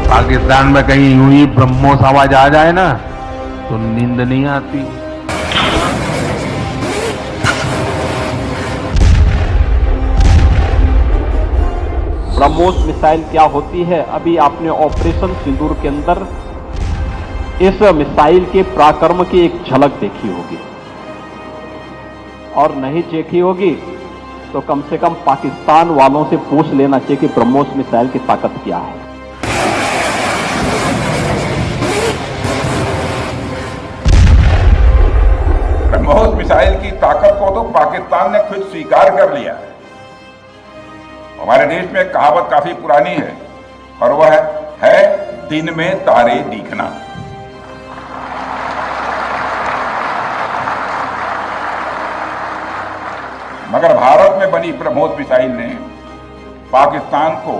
पाकिस्तान में कहीं यूं ही ब्रह्मोस आवाज आ जाए ना तो नींद नहीं आती। ब्रह्मोस मिसाइल क्या होती है, अभी आपने ऑपरेशन सिंदूर के अंदर इस मिसाइल के पराक्रम की एक झलक देखी होगी, और नहीं देखी होगी तो कम से कम पाकिस्तान वालों से पूछ लेना चाहिए कि ब्रह्मोस मिसाइल की ताकत क्या है। ब्रह्मोस मिसाइल की ताकत को तो पाकिस्तान ने खुद स्वीकार कर लिया है। हमारे देश में एक कहावत काफी पुरानी है और वह है दिन में तारे दिखना। मगर भारत में बनी ब्रह्मोस मिसाइल ने पाकिस्तान को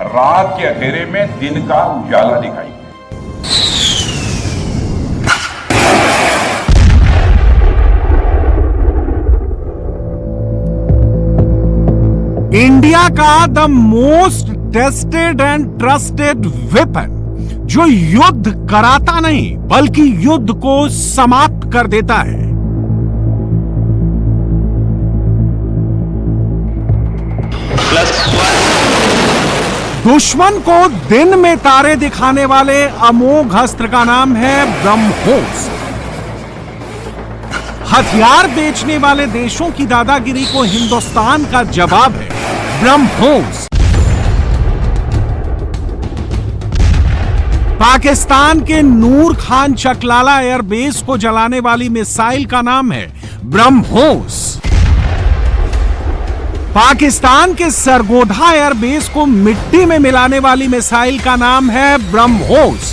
रात के अंधेरे में दिन का उजाला दिखाई। इंडिया का the most tested and trusted weapon, जो युद्ध कराता नहीं बल्कि युद्ध को समाप्त कर देता है। दुश्मन को दिन में तारे दिखाने वाले अमोघ अस्त्र का नाम है ब्रह्मोस। हथियार बेचने वाले देशों की दादागिरी को हिंदुस्तान का जवाब है ब्रह्मोस। पाकिस्तान के नूर खान चकलाला एयरबेस को जलाने वाली मिसाइल का नाम है ब्रह्मोस। पाकिस्तान के सरगोधा एयरबेस को मिट्टी में मिलाने वाली मिसाइल का नाम है ब्रह्मोस।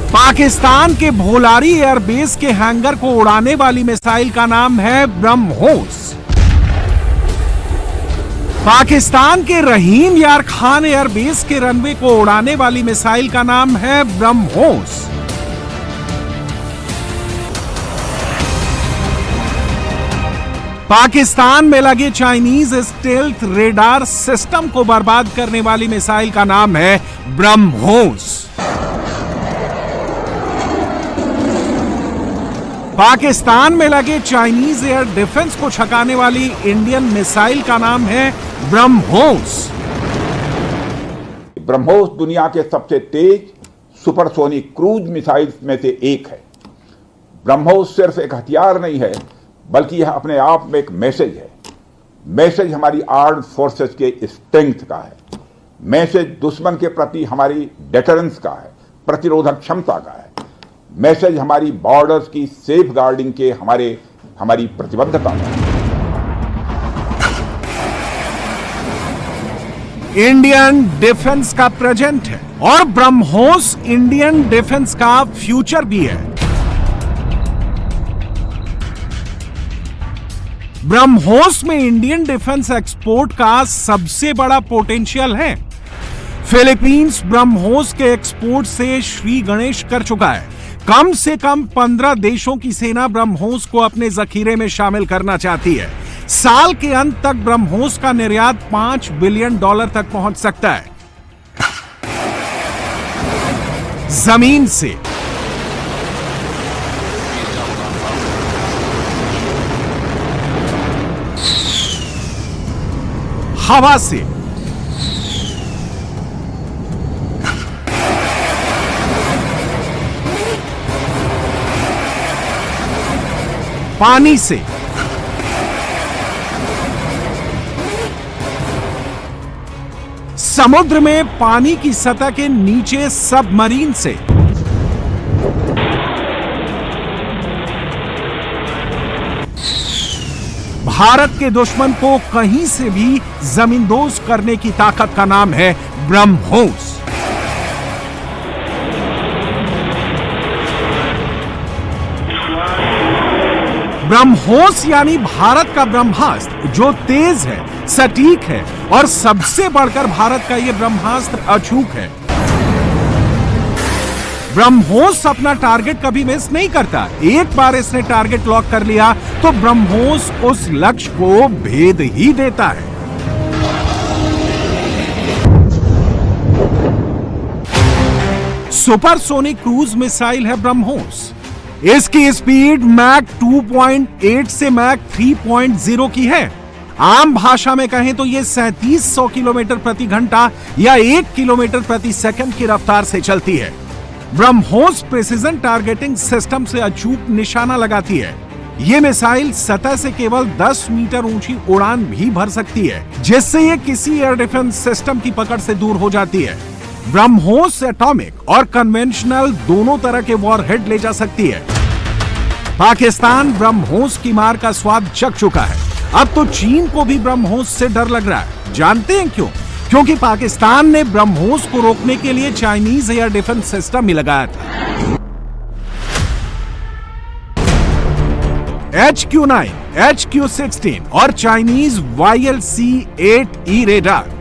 पाकिस्तान के भोलारी एयरबेस के हैंगर को उड़ाने वाली मिसाइल का नाम है ब्रह्मोस। पाकिस्तान के रहीम यार खान एयरबेस के रनवे को उड़ाने वाली मिसाइल का नाम है ब्रह्मोस। पाकिस्तान में लगे चाइनीज स्टेल्थ रेडार सिस्टम को बर्बाद करने वाली मिसाइल का नाम है ब्रह्मोस। पाकिस्तान में लगे चाइनीज एयर डिफेंस को छकाने वाली इंडियन मिसाइल का नाम है ब्रह्मोस। ब्रह्मोस दुनिया के सबसे तेज सुपरसोनिक क्रूज मिसाइल्स में से एक है। ब्रह्मोस सिर्फ एक हथियार नहीं है बल्कि यह अपने आप में एक मैसेज है। मैसेज हमारी आर्म्ड फोर्सेस के स्ट्रेंथ का है। मैसेज दुश्मन के प्रति हमारी डेटरेंस का है, प्रतिरोधक क्षमता का है। मैसेज हमारी बॉर्डर्स की सेफ गार्डिंग के हमारी प्रतिबद्धता का है। इंडियन डिफेंस का प्रेजेंट है और ब्रह्मोस इंडियन डिफेंस का फ्यूचर भी है। ब्रह्मोस में इंडियन डिफेंस एक्सपोर्ट का सबसे बड़ा पोटेंशियल है। फिलीपींस ब्रह्मोस के एक्सपोर्ट से श्री गणेश कर चुका है। कम से कम 15 देशों की सेना ब्रह्मोस को अपने जखीरे में शामिल करना चाहती है। साल के अंत तक ब्रह्मोस का निर्यात $5 बिलियन तक पहुंच सकता है। जमीन से, हवा से, पानी से, समुद्र में पानी की सतह के नीचे सबमरीन से, भारत के दुश्मन को कहीं से भी जमींदोज करने की ताकत का नाम है ब्रह्मोस। ब्रह्मोस यानी भारत का ब्रह्मास्त्र, जो तेज है, सटीक है और सबसे बढ़कर भारत का यह ब्रह्मास्त्र अचूक है। ब्रह्मोस अपना टारगेट कभी मिस नहीं करता। एक बार इसने टारगेट लॉक कर लिया तो ब्रह्मोस उस लक्ष्य को भेद ही देता है। सुपरसोनिक क्रूज मिसाइल है ब्रह्मोस। इसकी स्पीड मैक 2.8 से मैक 3.0 की है। आम भाषा में कहें तो यह 3700 किलोमीटर प्रति घंटा या 1 किलोमीटर प्रति सेकंड की रफ्तार से चलती है। ब्रह्मोस प्रिसीजन टारगेटिंग सिस्टम से अचूक निशाना लगाती है। यह मिसाइल सतह से केवल 10 मीटर ऊंची उड़ान भी भर सकती है, जिससे यह किसी एयर डिफेंस सिस्टम की पकड़ से दूर हो जाती है। ब्रह्मोस एटॉमिक और कन्वेंशनल दोनों तरह के वॉरहेड ले जा सकती है। पाकिस्तान ब्रह्मोस की मार का स्वाद चख चुका है। अब तो चीन को भी ब्रह्मोस से डर लग रहा है। जानते हैं क्यों? क्योंकि पाकिस्तान ने ब्रह्मोस को रोकने के लिए चाइनीज एयर डिफेंस सिस्टम ही लगाया था। HQ-9, HQ-16 और चाइनीज YLC-8E रेडार।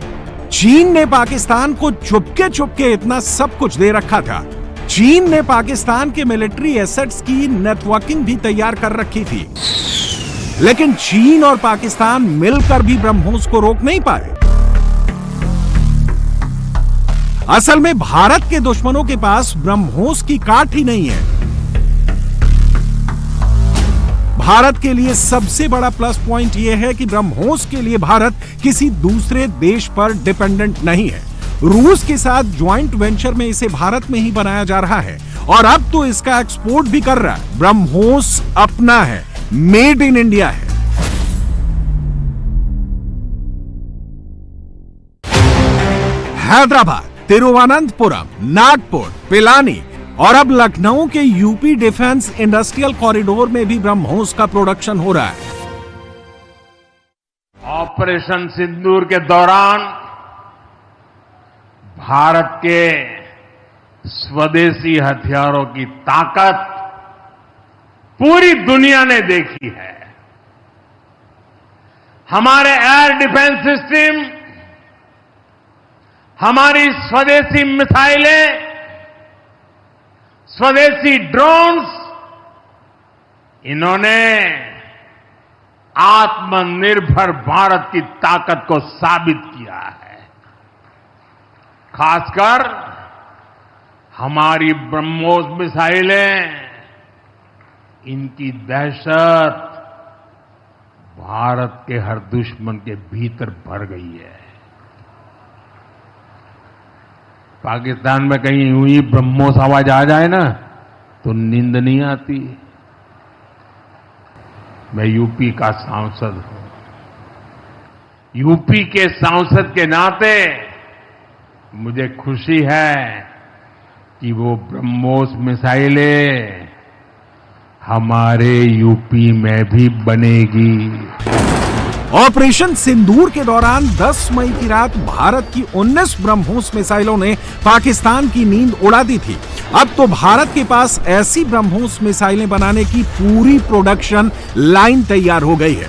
चीन ने पाकिस्तान को चुपके चुपके इतना सब कुछ दे रखा था। चीन ने पाकिस्तान के मिलिट्री एसेट्स की नेटवर्किंग भी तैयार कर रखी थी, लेकिन चीन और पाकिस्तान मिलकर भी ब्रह्मोस को रोक नहीं पाए। असल में भारत के दुश्मनों के पास ब्रह्मोस की काट ही नहीं है। भारत के लिए सबसे बड़ा प्लस पॉइंट यह है कि ब्रह्मोस के लिए भारत किसी दूसरे देश पर डिपेंडेंट नहीं है। रूस के साथ ज्वाइंट वेंचर में इसे भारत में ही बनाया जा रहा है और अब तो इसका एक्सपोर्ट भी कर रहा है। ब्रह्मोस अपना है, मेड इन इंडिया है। हैदराबाद, तिरुवनंतपुरम, नागपुर, पिलानी और अब लखनऊ के यूपी डिफेंस इंडस्ट्रियल कॉरिडोर में भी ब्रह्मोस का प्रोडक्शन हो रहा है। ऑपरेशन सिंदूर के दौरान भारत के स्वदेशी हथियारों की ताकत पूरी दुनिया ने देखी है। हमारे एयर डिफेंस सिस्टम, हमारी स्वदेशी मिसाइलें, स्वदेशी ड्रोन्स, इन्होंने आत्मनिर्भर भारत की ताकत को साबित किया है। खासकर हमारी ब्रह्मोस मिसाइलें, इनकी दहशत भारत के हर दुश्मन के भीतर भर गई है। पाकिस्तान में कहीं यूं ही ब्रह्मोस आवाज आ जाए ना तो नींद नहीं आती। मैं यूपी का सांसद हूं। यूपी के सांसद के नाते मुझे खुशी है कि वो ब्रह्मोस मिसाइलें हमारे यूपी में भी बनेगी। ऑपरेशन सिंदूर के दौरान 10 मई की रात भारत की 19 ब्रह्मोस मिसाइलों ने पाकिस्तान की नींद उड़ा दी थी। अब तो भारत के पास ऐसी ब्रह्मोस मिसाइलें बनाने की पूरी प्रोडक्शन लाइन तैयार हो गई है।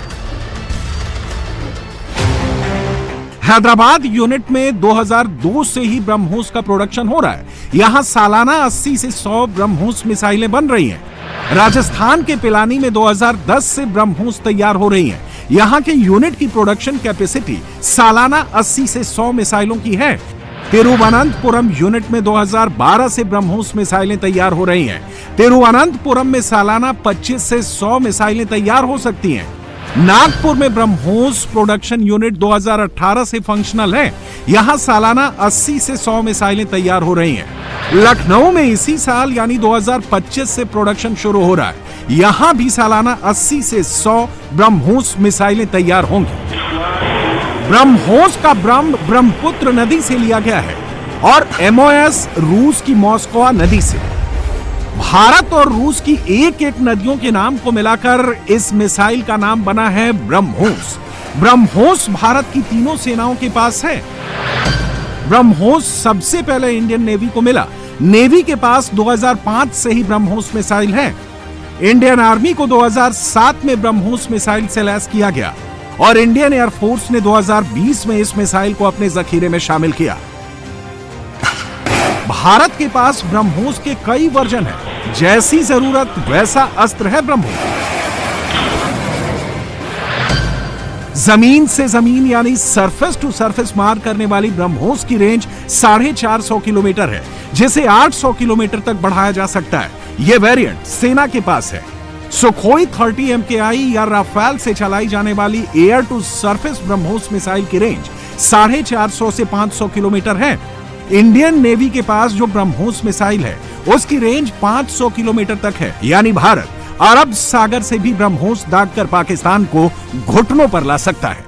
हैदराबाद यूनिट में 2002 से ही ब्रह्मोस का प्रोडक्शन हो रहा है। यहां सालाना 80 से 100 ब्रह्मोस मिसाइलें बन रही हैं। राजस्थान के पिलानी में 2010 से ब्रह्मोस तैयार हो रही हैं। यहां के यूनिट की प्रोडक्शन कैपेसिटी सालाना 80 से 100 मिसाइलों की है। तिरुवनंतपुरम यूनिट में 2012 से ब्रह्मोस मिसाइलें तैयार हो रही हैं। तिरुवनंतपुरम में सालाना 25 से 100 मिसाइलें तैयार हो सकती हैं। नागपुर में ब्रह्मोस प्रोडक्शन यूनिट 2018 से फंक्शनल है। यहां सालाना 80 से 100 मिसाइलें तैयार हो रही हैं। लखनऊ में इसी साल यानी 2025 से प्रोडक्शन शुरू हो रहा है। यहां भी सालाना 80 से 100 ब्रह्मोस मिसाइलें तैयार होंगी। ब्रह्मोस का ब्रह्मपुत्र नदी से लिया गया है और MOS रूस की मॉस्को नदी से। भारत और रूस की एक एक नदियों के नाम को मिलाकर इस मिसाइल का नाम बना है ब्रह्मोस। ब्रह्मोस भारत की तीनों सेनाओं के पास है। ब्रह्मोस सबसे पहले इंडियन नेवी को मिला। नेवी के पास 2005 से ही ब्रह्मोस मिसाइल है। इंडियन आर्मी को 2007 में ब्रह्मोस मिसाइल से लैस किया गया और इंडियन एयरफोर्स ने 2020 में इस मिसाइल को अपने जखीरे में शामिल किया। भारत के पास ब्रह्मोस के कई वर्जन हैं। जैसी जरूरत वैसा अस्त्र है ब्रह्मोस। जमीन से जमीन यानी सरफेस टू सरफेस मार करने वाली ब्रह्मोस की रेंज 450 किलोमीटर है, जिसे 800 किलोमीटर तक बढ़ाया जा सकता है। यह वेरिएंट सेना के पास है। सुखोई 30 MKI या राफेल से चलाई जाने वाली air to surface BrahMos missile की रेंज 450 से 500 किलोमीटर है। इंडियन नेवी के पास जो ब्रह्मोस मिसाइल है उसकी रेंज 500 किलोमीटर तक है, यानी भारत अरब सागर से भी ब्रह्मोस दागकर पाकिस्तान को घुटनों पर ला सकता है।